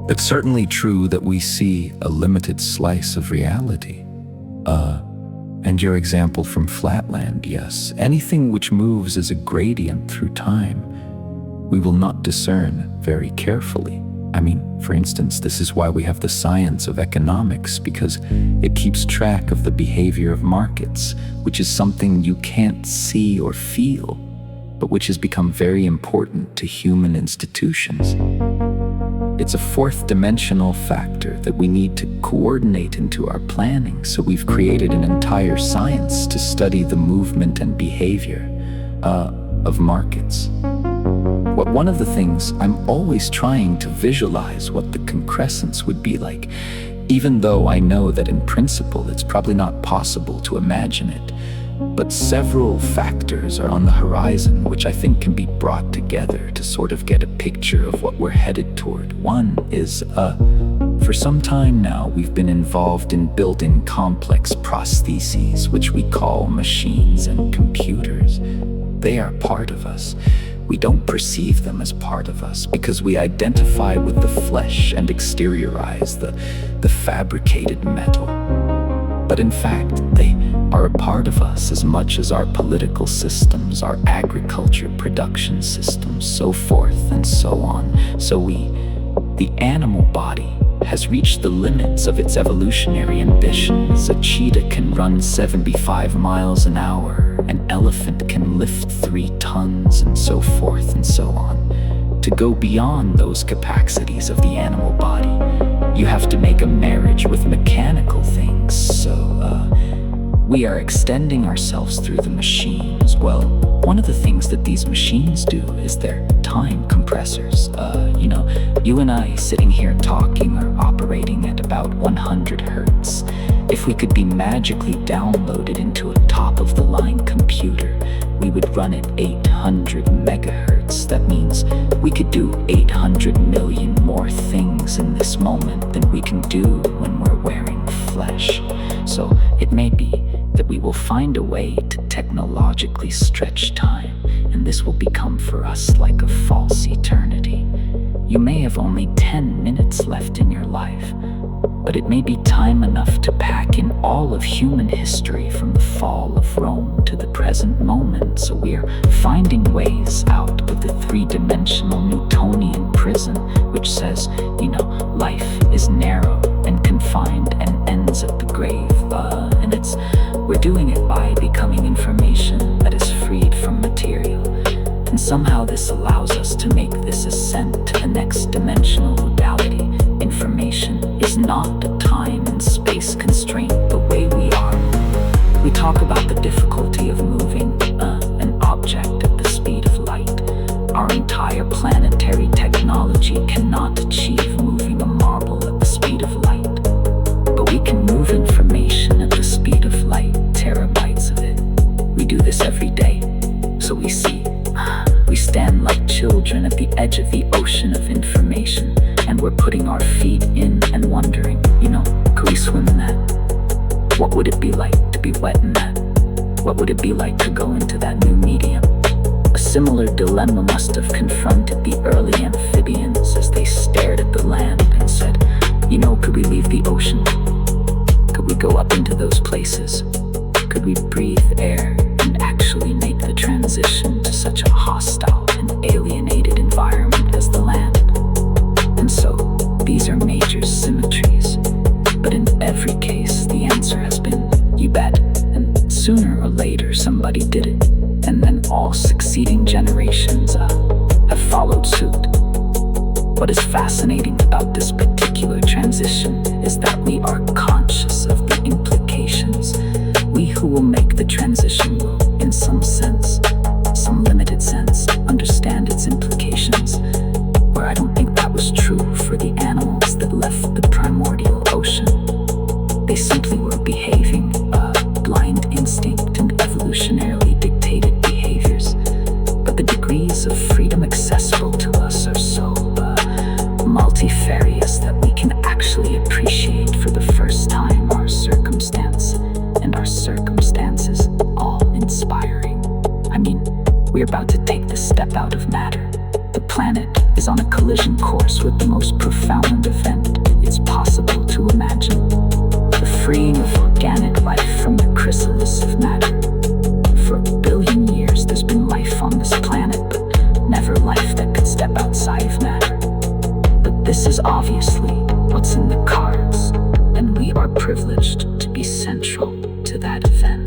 It's certainly true that we see a limited slice of reality. And your example from Flatland, yes, anything which moves as a gradient through time, we will not discern very carefully. I mean, for instance, this is why we have the science of economics, because it keeps track of the behavior of markets, which is something you can't see or feel, but which has become very important to human institutions. It's a fourth-dimensional factor that we need to coordinate into our planning, so we've created an entire science to study the movement and behavior of markets. One of the things I'm always trying to visualize what the concrescence would be like, even though I know that in principle it's probably not possible to imagine it. But several factors are on the horizon which I think can be brought together to sort of get a picture of what we're headed toward. One is, for some time now, we've been involved in building complex prostheses, which we call machines and computers. They are part of us. We don't perceive them as part of us because we identify with the flesh and exteriorize the fabricated metal. But in fact, they are a part of us as much as our political systems, our agriculture production systems, so forth and so on. So the animal body has reached the limits of its evolutionary ambitions. A cheetah can run 75 miles an hour, an elephant can lift 3 tons, and so forth and so on. To go beyond those capacities of the animal body, you have to make a marriage with mechanical things. So we are extending ourselves through the machines. Well, one of the things that these machines do is they're time compressors. You and I sitting here talking are operating at about 100 hertz. If we could be magically downloaded into a top-of-the-line computer, we would run at 800 megahertz. That means we could do 800 million more things in this moment than we can do when we're wearing flesh. So it may be that we will find a way to technologically stretch time, and this will become for us like a false eternity. You may have only 10 minutes left in your life, but it may be time enough to pack in all of human history from the fall of Rome to the present moment. So we are finding ways out of the 3-dimensional Newtonian prison, which says, life is narrow and confined and ends at the grave. We're doing it by becoming information that is freed from material. And somehow this allows us to make this ascent to the next dimensional modality. Information is not a time and space constraint the way we are. We talk about the difficulty of moving an object at the speed of light. Our entire planetary technology cannot achieve moving a marble at the speed of light. But we can move information at the speed of light, terabytes of it. We do this every day. So we stand like children at the edge of the ocean of information, and we're putting our feet in and wondering, could we swim in that? What would it be like to be wet in that? What would it be like to go into that new medium? A similar dilemma must have confronted the early amphibians as they stared at the land and said, could we leave the ocean? Could we go up into those places? Could we breathe air and actually make the transition to such a hostile and alienated environment as the land? And so, these are major symmetries. But in every case, the answer has been, you bet. And sooner or later, somebody did it. And then all succeeding generations have followed suit. What is fascinating about this particular transition is that we are conscious of the implications. We who will make the transition will, in some sense, some limited sense, understand its implications, where I don't think that was true for the animals that left the primordial ocean. They simply were behaving blind instinct and evolutionarily dictated behaviors. But the degrees of freedom accessible to us are so multifarious that we can actually appreciate for the first time our circumstance and our circumstances all inspiring. We're about to take the step out of matter. The planet is is on a collision course with the most profound event it's possible to imagine: the freeing of organic life from the chrysalis of matter. For a billion years, there's been life on this planet, but never life that could step outside of matter. But this is obviously what's in the cards, and we are privileged to be central to that event.